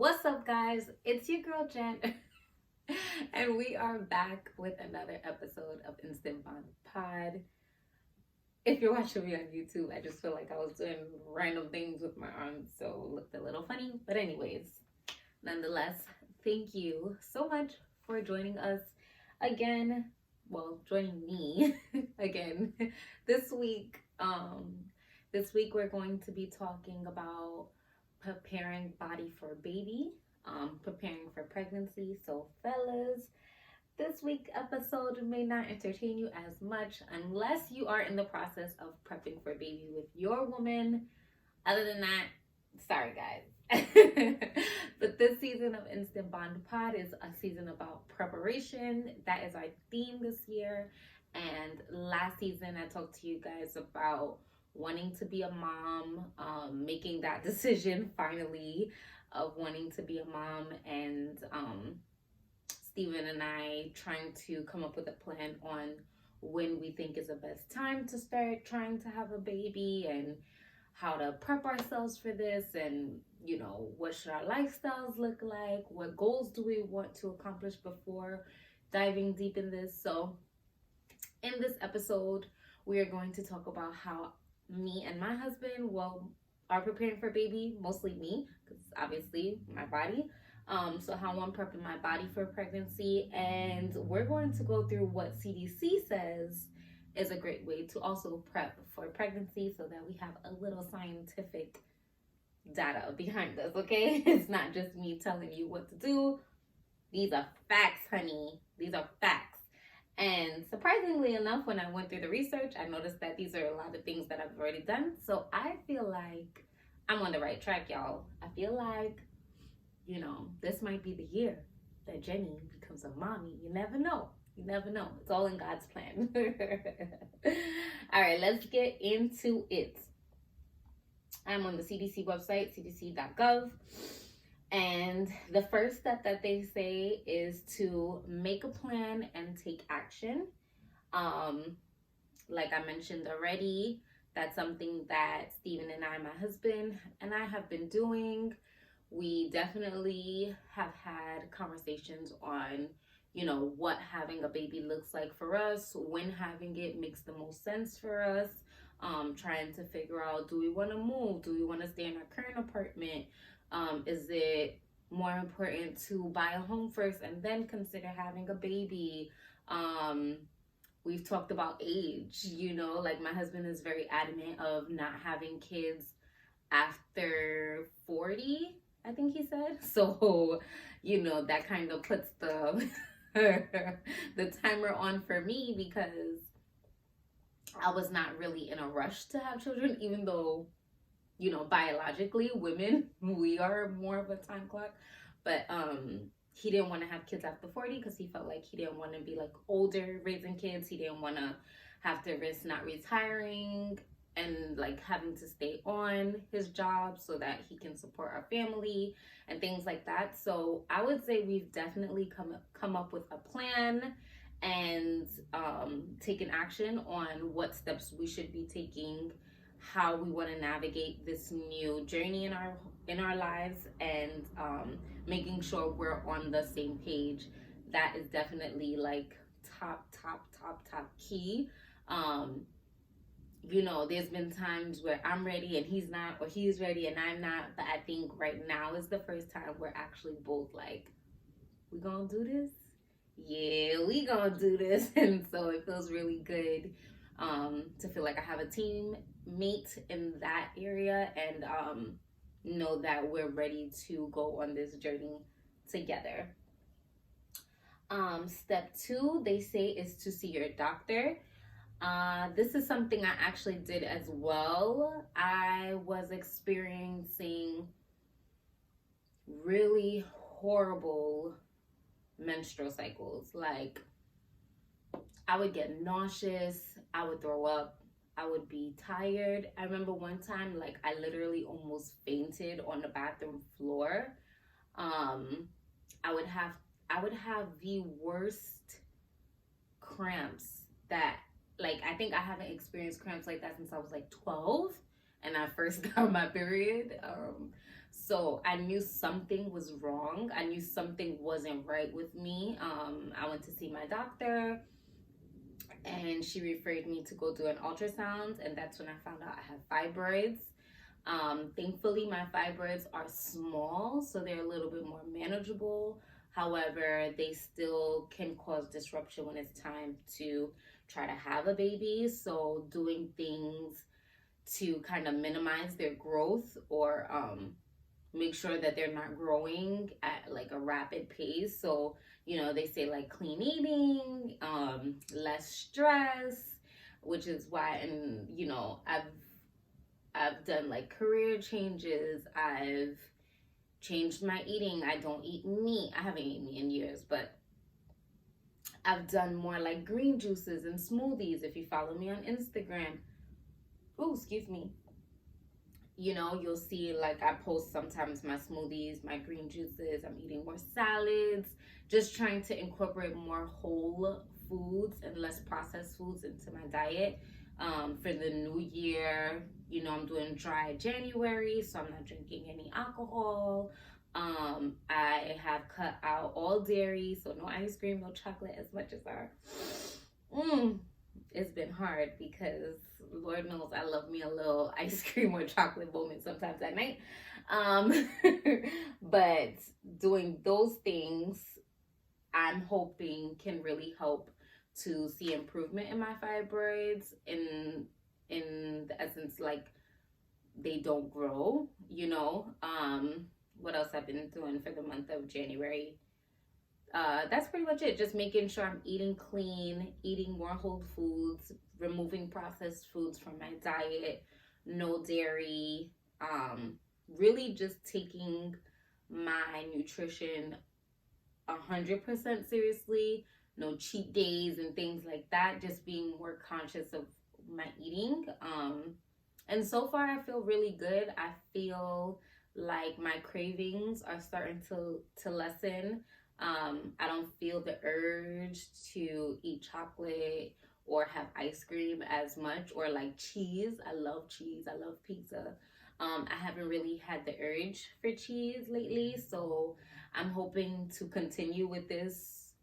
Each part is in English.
What's up, guys? It's your girl Jen, and we are back with another episode of Instant Bond Pod. If you're watching me on YouTube, I just feel like I was doing random things with my arms, so it looked a little funny. But anyways, nonetheless, thank you so much for joining us again. Well, joining me again this week. This week we're going to be talking about preparing body for baby, preparing for pregnancy. So fellas, this week episode may not entertain you as much unless you are in the process of prepping for baby with your woman. Other than that, sorry guys. But this season of Instant Bond Pod is a season about preparation. That is our theme this year. And last season I talked to you guys about wanting to be a mom, making that decision finally of wanting to be a mom, and Steven and I trying to come up with a plan on when we think is the best time to start trying to have a baby and how to prep ourselves for this, and what should our lifestyles look like, what goals do we want to accomplish before diving deep in this. So in this episode we are going to talk about how me and my husband, are preparing for baby, mostly me, because obviously my body. So how I'm prepping my body for pregnancy, and we're going to go through what CDC says is a great way to also prep for pregnancy, so that we have a little scientific data behind us, okay? It's not just me telling you what to do. These are facts, honey. These are facts. And surprisingly enough, when I went through the research, I noticed that these are a lot of things that I've already done. So I feel like I'm on the right track, y'all. I feel like, this might be the year that Jenny becomes a mommy. You never know. You never know. It's all in God's plan. All right, let's get into it. I'm on the CDC website, cdc.gov. And the first step that they say is to make a plan and take action. Like I mentioned already, that's something that Steven and I, my husband, and I have been doing. We definitely have had conversations on, what having a baby looks like for us, when having it makes the most sense for us, trying to figure out, do we want to move? Do we want to stay in our current apartment? Is it more important to buy a home first and then consider having a baby? We've talked about age, like my husband is very adamant of not having kids after 40, I think he said. So, that kind of puts the the timer on for me, because I was not really in a rush to have children, even though biologically women, we are more of a time clock. But he didn't want to have kids after 40 because he felt like he didn't want to be like older raising kids. He didn't want to have to risk not retiring and like having to stay on his job so that he can support our family and things like that. So I would say we've definitely come up with a plan and taken action on what steps we should be taking, how we want to navigate this new journey in our lives, and making sure we're on the same page. That is definitely like top key. There's been times where I'm ready and he's not, or he's ready and I'm not, but I think right now is the first time we're actually both like, we gonna do this? Yeah, we gonna do this. And so it feels really good to feel like I have a teammate in that area, and know that we're ready to go on this journey together. Step 2, they say, is to see your doctor. This is something I actually did as well. I was experiencing really horrible menstrual cycles. Like, I would get nauseous, I would throw up, I would be tired. I remember one time, like, I literally almost fainted on the bathroom floor. I would have the worst cramps that, like, I think I haven't experienced cramps like that since I was like 12 and I first got my period. So I knew something was wrong. I knew something wasn't right with me. I went to see my doctor, and she referred me to go do an ultrasound, and that's when I found out I have fibroids. Thankfully, my fibroids are small, so they're a little bit more manageable. However, they still can cause disruption when it's time to try to have a baby. So doing things to kind of minimize their growth, or make sure that they're not growing at like a rapid pace. So, they say like clean eating, less stress, which is why, and I've done like career changes. I've changed my eating. I don't eat meat. I haven't eaten meat in years, but I've done more like green juices and smoothies. If you follow me on Instagram, oh, excuse me, you'll see like I post sometimes my smoothies, my green juices. I'm eating more salads, just trying to incorporate more whole foods and less processed foods into my diet. For the new year, I'm doing dry January, so I'm not drinking any alcohol. I have cut out all dairy, so no ice cream, no chocolate, as much as it's been hard because Lord knows I love me a little ice cream or chocolate moment sometimes at night. But doing those things, I'm hoping can really help to see improvement in my fibroids, in the essence, like they don't grow. What else I've been doing for the month of January? That's pretty much it. Just making sure I'm eating clean, eating more whole foods, removing processed foods from my diet, no dairy, really just taking my nutrition 100% seriously, no cheat days and things like that, just being more conscious of my eating. And so far I feel really good. I feel like my cravings are starting to lessen. I don't feel the urge to eat chocolate or have ice cream as much, or like cheese. I love cheese. I love pizza. I haven't really had the urge for cheese lately, so I'm hoping to continue with this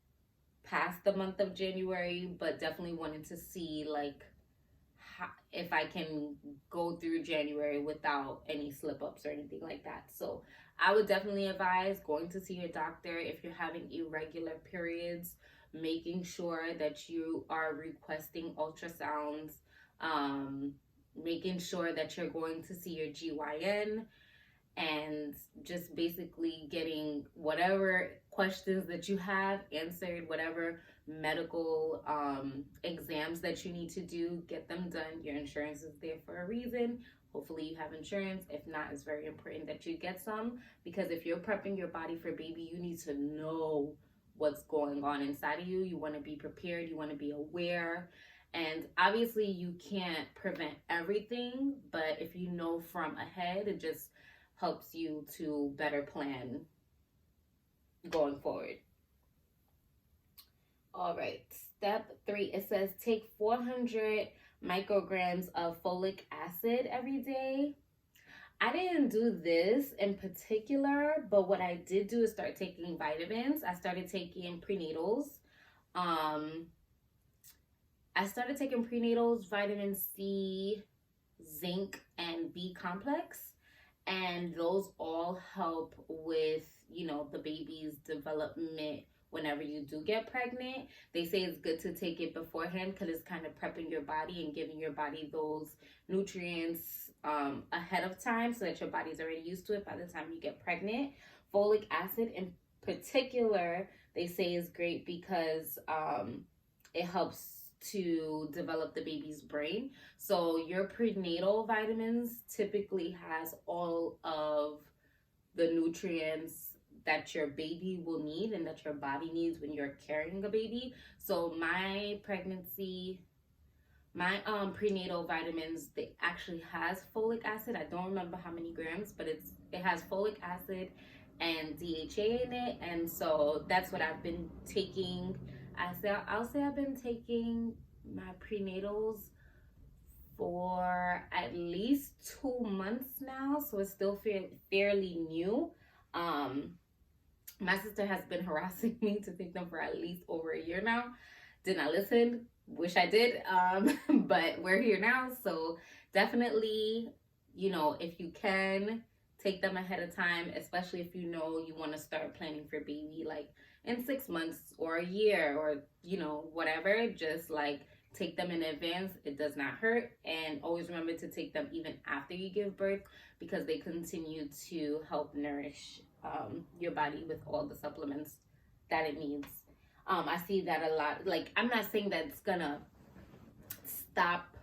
past the month of January, but definitely wanted to see like if I can go through January without any slip ups or anything like that. So I would definitely advise going to see your doctor if you're having irregular periods, making sure that you are requesting ultrasounds, making sure that you're going to see your GYN, and just basically getting whatever questions that you have answered, whatever medical exams that you need to do, get them done. Your insurance is there for a reason. Hopefully you have insurance. If not, it's very important that you get some, because if you're prepping your body for baby, you need to know what's going on inside of you. You want to be prepared. You want to be aware. And obviously you can't prevent everything, but if you know from ahead, it just helps you to better plan going forward. All right, step 3, it says take 400 micrograms of folic acid every day. I didn't do this in particular, but what I did do is start taking vitamins. I started taking prenatals. I started taking prenatals, vitamin C, zinc, and B complex. And those all help with, the baby's development whenever you do get pregnant. They say it's good to take it beforehand because it's kind of prepping your body and giving your body those nutrients ahead of time, so that your body's already used to it by the time you get pregnant. Folic acid in particular, they say is great because it helps to develop the baby's brain. So your prenatal vitamins typically has all of the nutrients that your baby will need and that your body needs when you're carrying a baby. So my prenatal vitamins, they actually has folic acid. I don't remember how many grams, but it has folic acid and DHA in it, and so that's what I've been taking. I'll say I've been taking my prenatals for at least 2 months now, so it's still fairly new. My sister has been harassing me to take them for at least over a year now. Did not listen. Wish I did. But we're here now, so definitely, if you can, take them ahead of time, especially if you know you want to start planning for baby like in 6 months or a year or whatever. Just like take them in advance. It does not hurt. And always remember to take them even after you give birth, because they continue to help nourish your body with all the supplements that it needs. I see that a lot. Like, I'm not saying that it's gonna stop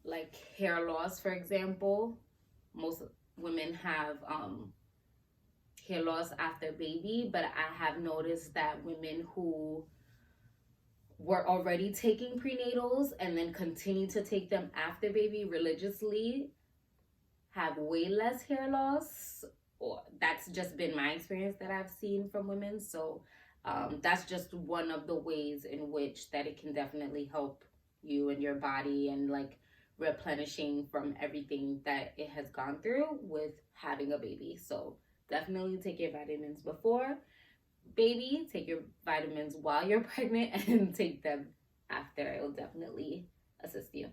like hair loss, for example. Most women have hair loss after baby, but I have noticed that women who were already taking prenatals and then continue to take them after baby religiously have way less hair loss. Or that's just been my experience that I've seen from women. So that's just one of the ways in which that it can definitely help you and your body, and like replenishing from everything that it has gone through with having a baby. So definitely take your vitamins before baby, take your vitamins while you're pregnant, and take them after. It will definitely assist you.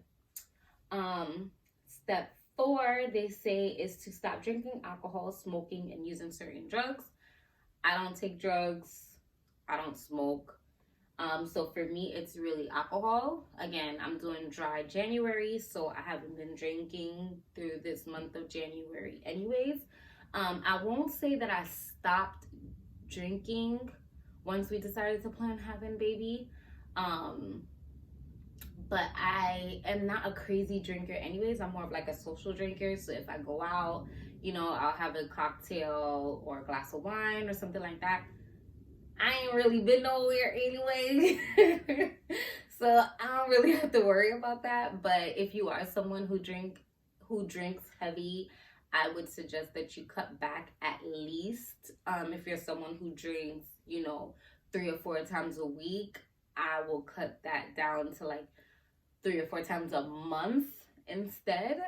Step 4, they say, is to stop drinking alcohol, smoking, and using certain drugs. I don't take drugs. I don't smoke. So for me, it's really alcohol. Again, I'm doing dry January, so I haven't been drinking through this month of January anyways. I won't say that I stopped drinking once we decided to plan having baby. But I am not a crazy drinker anyways. I'm more of like a social drinker. So if I go out, I'll have a cocktail or a glass of wine or something like that. I ain't really been nowhere anyway. So I don't really have to worry about that. But if you are someone who drinks heavy, I would suggest that you cut back at least. If you're someone who drinks, 3 or 4 times a week, I will cut that down to like 3 or 4 times a month instead.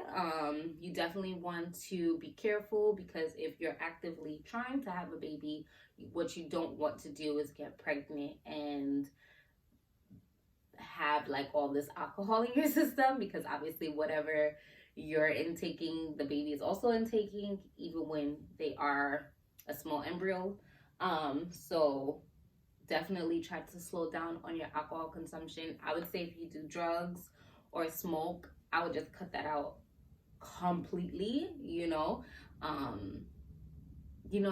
You definitely want to be careful, because if you're actively trying to have a baby, what you don't want to do is get pregnant and have like all this alcohol in your system, because obviously whatever you're intaking, the baby is also intaking, even when they are a small embryo. So definitely try to slow down on your alcohol consumption. I would say if you do drugs or smoke, I would just cut that out completely.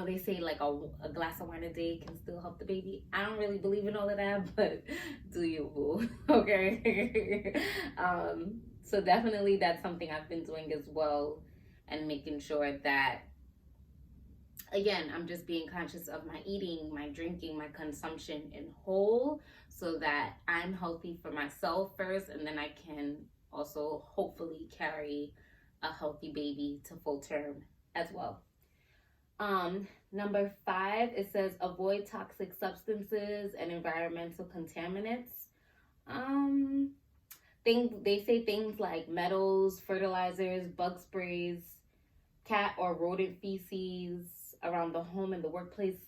They say like a glass of wine a day can still help the baby. I don't really believe in all of that, but do you, boo? Okay. So definitely that's something I've been doing as well, and making sure that, again, I'm just being conscious of my eating, my drinking, my consumption in whole, so that I'm healthy for myself first, and then I can also hopefully carry a healthy baby to full term as well. Number 5, it says avoid toxic substances and environmental contaminants. They say things like metals, fertilizers, bug sprays, cat or rodent feces around the home and the workplace.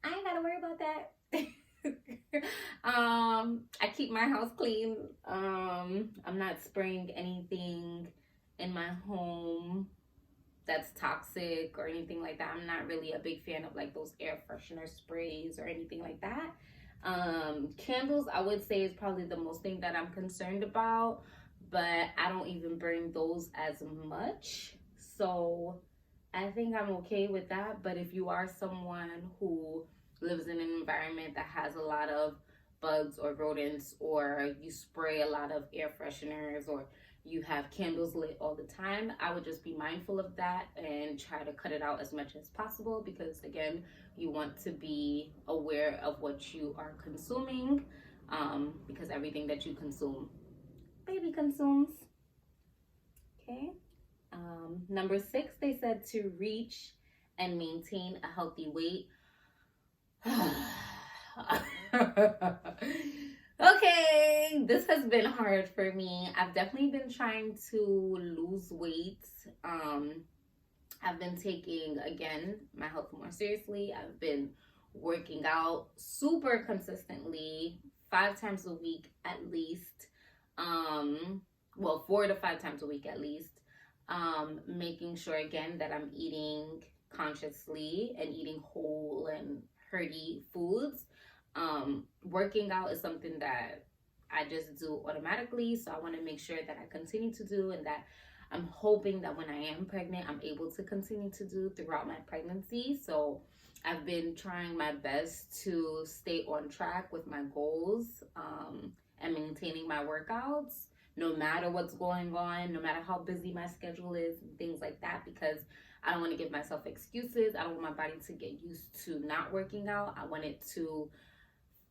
I ain't gotta worry about that. I keep my house clean. I'm not spraying anything in my home that's toxic or anything like that. I'm not really a big fan of like those air freshener sprays or anything like that. Candles, I would say, is probably the most thing that I'm concerned about, but I don't even burn those as much. So I think I'm okay with that. But if you are someone who lives in an environment that has a lot of bugs or rodents, or you spray a lot of air fresheners, or you have candles lit all the time, I would just be mindful of that and try to cut it out as much as possible, because again, you want to be aware of what you are consuming, because everything that you consume, baby consumes. Okay. Number 6, they said to reach and maintain a healthy weight. Okay, this has been hard for me. I've definitely been trying to lose weight. Um, I've been taking, again, my health more seriously. I've been working out super consistently, 5 times a week at least. Well, 4 to 5 times a week at least. Making sure, again, that I'm eating consciously and eating whole and hearty foods. Working out is something that I just do automatically. So I want to make sure that I continue to do, and that I'm hoping that when I am pregnant, I'm able to continue to do throughout my pregnancy. So I've been trying my best to stay on track with my goals, and maintaining my workouts no matter what's going on, no matter how busy my schedule is, and things like that, because I don't want to give myself excuses. I don't want my body to get used to not working out. I want it to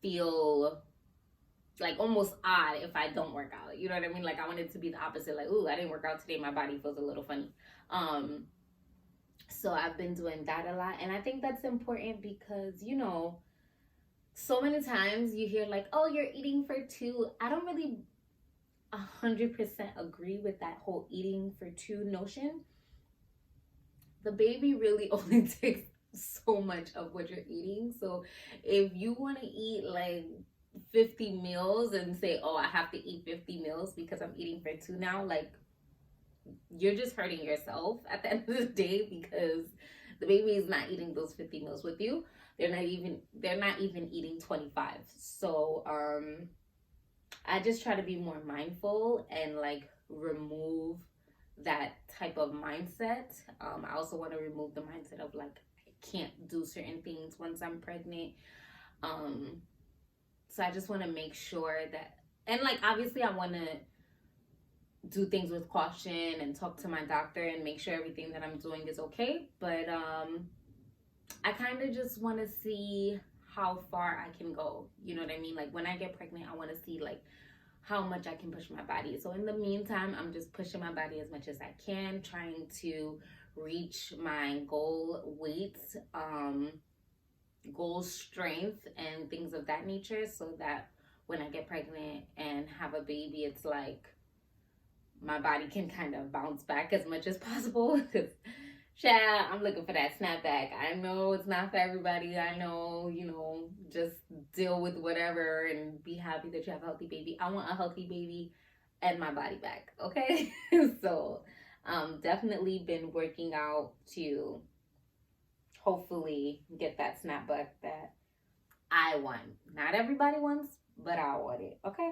feel like almost odd if I don't work out. You know what I mean? Like, I want it to be the opposite. Like, ooh, I didn't work out today. My body feels a little funny. Um, so I've been doing that a lot. And I think that's important because, so many times you hear like, oh, you're eating for two. I don't really 100% agree with that whole eating for two notion. The baby really only takes so much of what you're eating. So if you want to eat like 50 meals and say, oh, I have to eat 50 meals because I'm eating for two now, like, you're just hurting yourself at the end of the day, because the baby is not eating those 50 meals with you. They're not even eating 25. So I just try to be more mindful and like remove that type of mindset. I also want to remove the mindset of like, I can't do certain things once I'm pregnant. So I just want to make sure that, and like, obviously I want to do things with caution and talk to my doctor and make sure everything that I'm doing is okay. But I kind of just want to see how far I can go. You know what I mean? Like, when I get pregnant, I want to see like how much I can push my body. So in the meantime, I'm just pushing my body as much as I can, trying to reach my goal weight, goal strength, and things of that nature, so that when I get pregnant and have a baby, it's like my body can kind of bounce back as much as possible. Because, child, I'm looking for that snapback. I know it's not for everybody. I know, just deal with whatever and be happy that you have a healthy baby. I want a healthy baby and my body back, okay? So, definitely been working out to hopefully get that snapback that I want. Not everybody wants, but I want it, okay?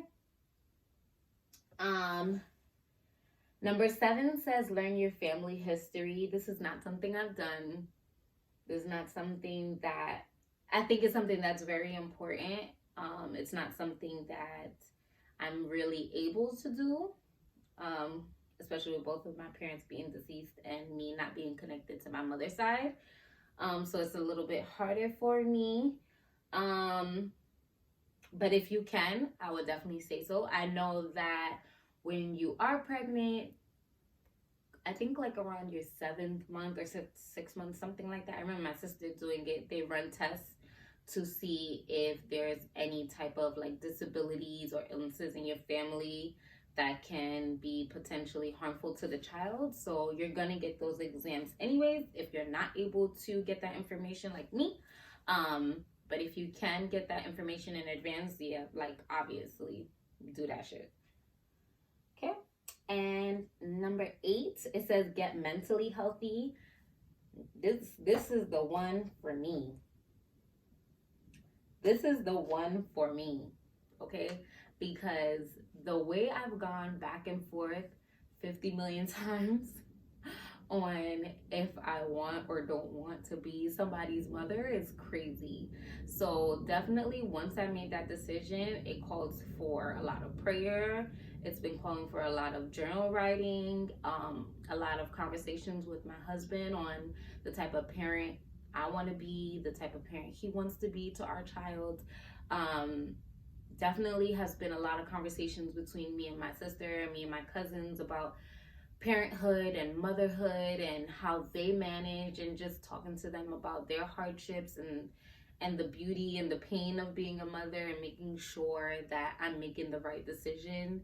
Number 7 says learn your family history. This is not something I've done. This is not something that I think is something that's very important. It's not something that I'm really able to do, especially with both of my parents being deceased and me not being connected to my mother's side. So it's a little bit harder for me. But if you can, I would definitely say so. I know that when you are pregnant, I think like around your 7th month or 6 months, something like that. I remember my sister doing it. They run tests to see if there's any type of like disabilities or illnesses in your family that can be potentially harmful to the child. So you're gonna get those exams anyways if you're not able to get that information like me. But if you can get that information in advance, yeah, like, obviously do that shit. Okay. And number 8, it says get mentally healthy. This is the one for me. This is the one for me, okay? Because the way I've gone back and forth 50 million times on if I want or don't want to be somebody's mother is crazy. So definitely, once I made that decision, it calls for a lot of prayer. It's been calling for a lot of journal writing, a lot of conversations with my husband on the type of parent I want to be, the type of parent he wants to be to our child. Definitely has been a lot of conversations between me and my sister and me and my cousins about parenthood and motherhood and how they manage, and just talking to them about their hardships and the beauty and the pain of being a mother, and making sure that I'm making the right decision.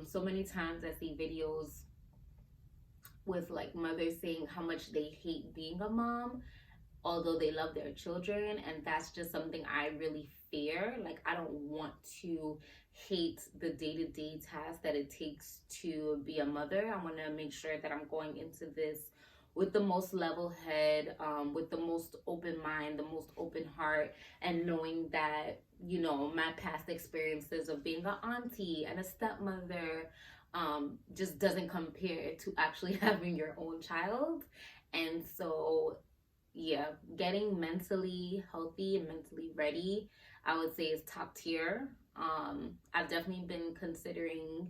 So many times I see videos with like mothers saying how much they hate being a mom, although they love their children. And that's just something I really fear. Like, I don't want to hate the day-to-day task that it takes to be a mother. I want to make sure that I'm going into this with the most level head, with the most open mind, the most open heart, and knowing that, you know, my past experiences of being an auntie and a stepmother just doesn't compare to actually having your own child. And so, yeah, getting mentally healthy and mentally ready, I would say, is top tier. I've definitely been considering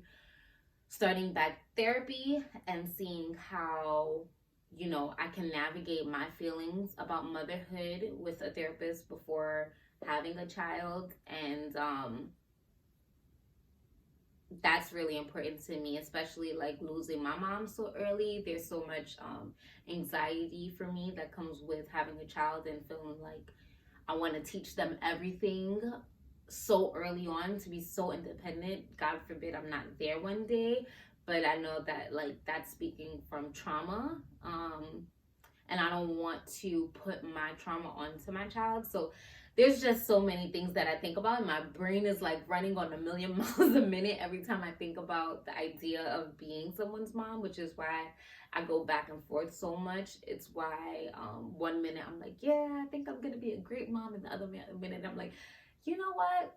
starting back therapy and seeing how, you know, I can navigate my feelings about motherhood with a therapist before having a child. And that's really important to me, especially like losing my mom so early. There's so much anxiety for me that comes with having a child and feeling like I want to teach them everything so early on, to be so independent. God forbid I'm not there one day, but I know that like that's speaking from trauma. And I don't want to put my trauma onto my child. So there's just so many things that I think about. My brain is like running on a million miles a minute every time I think about the idea of being someone's mom, which is why I go back and forth so much. It's why one minute I'm like, yeah, I think I'm gonna be a great mom, and the other minute I'm like, you know what?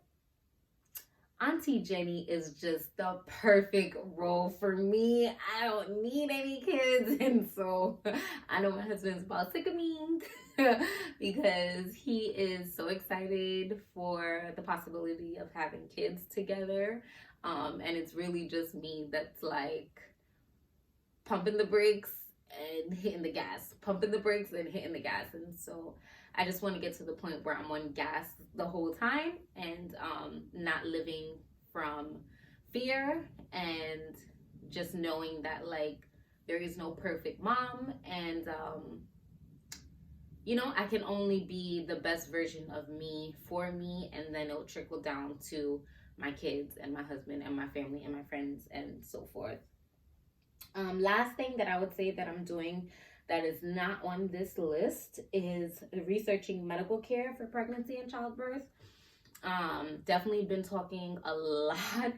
Auntie Jenny is just the perfect role for me. I don't need any kids. And so I know my husband's about sick of me because he is so excited for the possibility of having kids together. And it's really just me that's like pumping the brakes and hitting the gas, pumping the brakes and hitting the gas. And so I just want to get to the point where I'm on gas the whole time, and not living from fear, and just knowing that like there is no perfect mom, and you know, I can only be the best version of me for me, and then it'll trickle down to my kids and my husband and my family and my friends and so forth. Last thing that I would say that I'm doing that is not on this list is researching medical care for pregnancy and childbirth. Definitely been talking a lot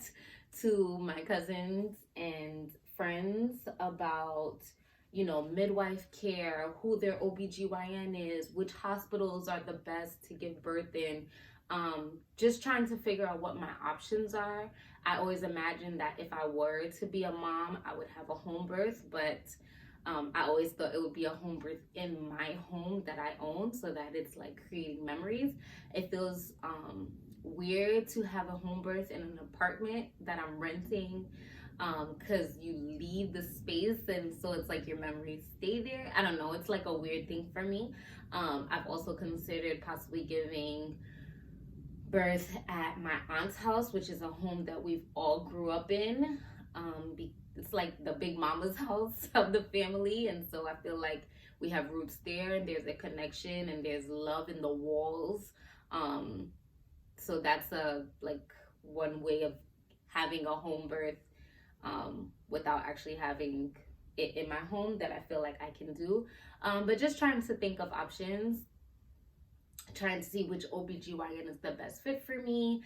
to my cousins and friends about, you know, midwife care, who their OBGYN is, which hospitals are the best to give birth in. Just trying to figure out what my options are. I always imagined that if I were to be a mom, I would have a home birth, but I always thought it would be a home birth in my home that I own, so that it's like creating memories. It feels weird to have a home birth in an apartment that I'm renting, because you leave the space, and so it's like your memories stay there. I don't know, it's like a weird thing for me. I've also considered possibly giving birth at my aunt's house, which is a home that we've all grew up in. It's like the big mama's house of the family, and so I feel like we have roots there, and there's a connection, and there's love in the walls. So that's a like one way of having a home birth without actually having it in my home that I feel like I can do. But just trying to think of options, trying to see which OBGYN is the best fit for me.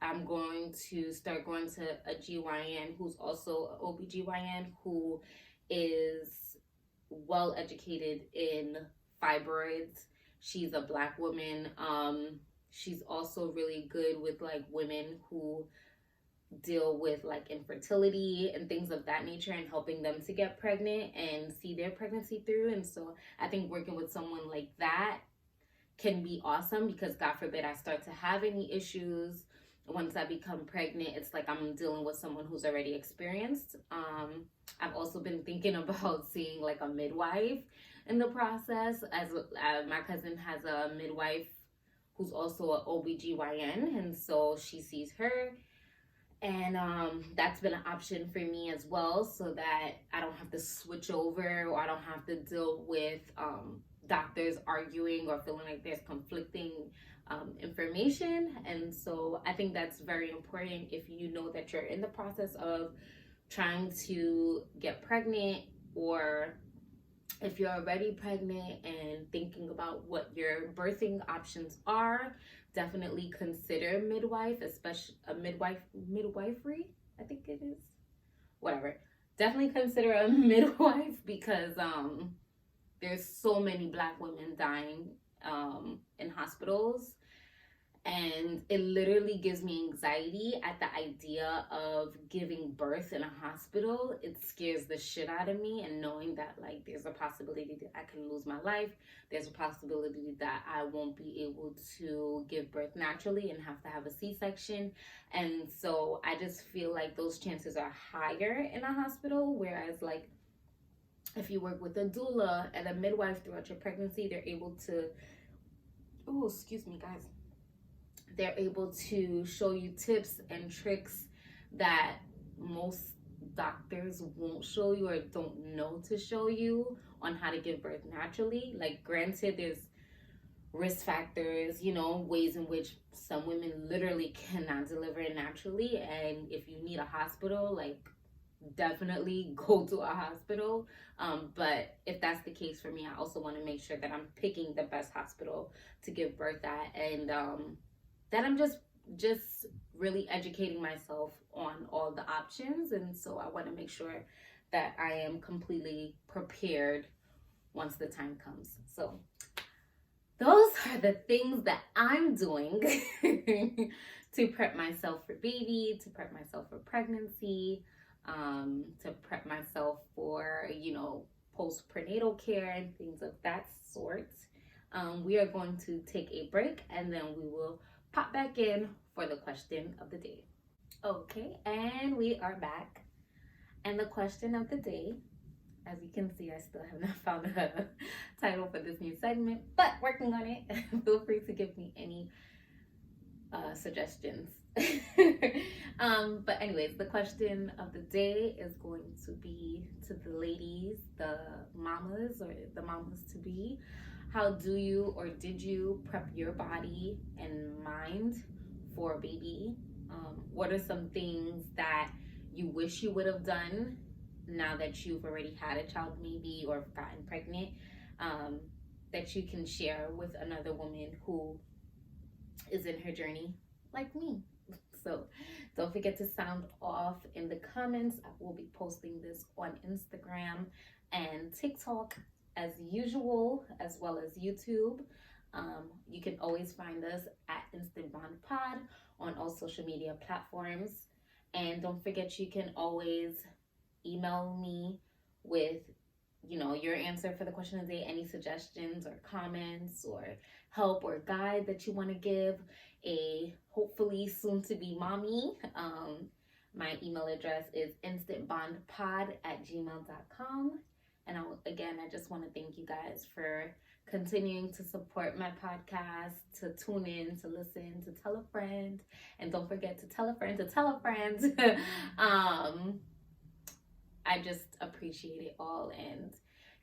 I'm going to start going to a GYN who's also an OBGYN, who is well educated in fibroids. She's a Black woman. She's also really good with like women who deal with like infertility and things of that nature, and helping them to get pregnant and see their pregnancy through. And so I think working with someone like that can be awesome, because God forbid I start to have any issues once I become pregnant, it's like I'm dealing with someone who's already experienced. I've also been thinking about seeing like a midwife in the process, as my cousin has a midwife who's also an OBGYN, and so she sees her. And that's been an option for me as well, so that I don't have to switch over, or I don't have to deal with doctors arguing or feeling like there's conflicting information. And so I think that's very important if you know that you're in the process of trying to get pregnant, or if you're already pregnant and thinking about what your birthing options are. Definitely consider midwife, especially a midwifery, I think it is. Whatever. Definitely consider a midwife, because there's so many Black women dying in hospitals, and it literally gives me anxiety at the idea of giving birth in a hospital. It scares the shit out of me, and knowing that like there's a possibility that I can lose my life, there's a possibility that I won't be able to give birth naturally and have to have a C-section. And so I just feel like those chances are higher in a hospital, whereas like if you work with a doula and a midwife throughout your pregnancy, they're able to, oh, excuse me guys, they're able to show you tips and tricks that most doctors won't show you or don't know to show you on how to give birth naturally. Like, granted, there's risk factors, you know, ways in which some women literally cannot deliver naturally. And if you need a hospital, like, definitely go to a hospital. But if that's the case for me, I also want to make sure that I'm picking the best hospital to give birth at, and that I'm just really educating myself on all the options. And so I want to make sure that I am completely prepared once the time comes. So those are the things that I'm doing to prep myself for baby, to prep myself for pregnancy, to prep myself for, you know, post-prenatal care and things of that sort. We are going to take a break, and then we will pop back in for the question of the day. Okay, and we are back. And the question of the day, as you can see, I still have not found a title for this new segment, but working on it. Feel free to give me any suggestions. But anyways, the question of the day is going to be to the ladies, the mamas or the mamas to be. How do you or did you prep your body and mind for a baby? What are some things that you wish you would have done now that you've already had a child, maybe, or gotten pregnant, that you can share with another woman who is in her journey like me? So don't forget to sound off in the comments. I will be posting this on Instagram and TikTok as usual, as well as YouTube. You can always find us at InstantBondPod on all social media platforms. And don't forget, you can always email me with, you know, your answer for the question of the day, any suggestions or comments or help or guide that you want to give a hopefully soon to be mommy. My email address is instantbondpod@gmail.com. And I just want to thank you guys for continuing to support my podcast, to tune in, to listen, to tell a friend. And don't forget to tell a friend to tell a friend. I just appreciate it all and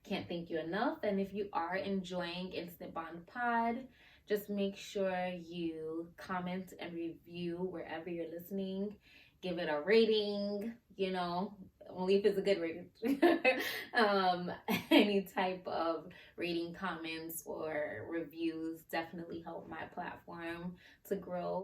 can't thank you enough. And if you are enjoying Instant Bond Pod, just make sure you comment and review wherever you're listening. Give it a rating, you know, only if it's a good rating. Any type of rating, comments, or reviews definitely help my platform to grow.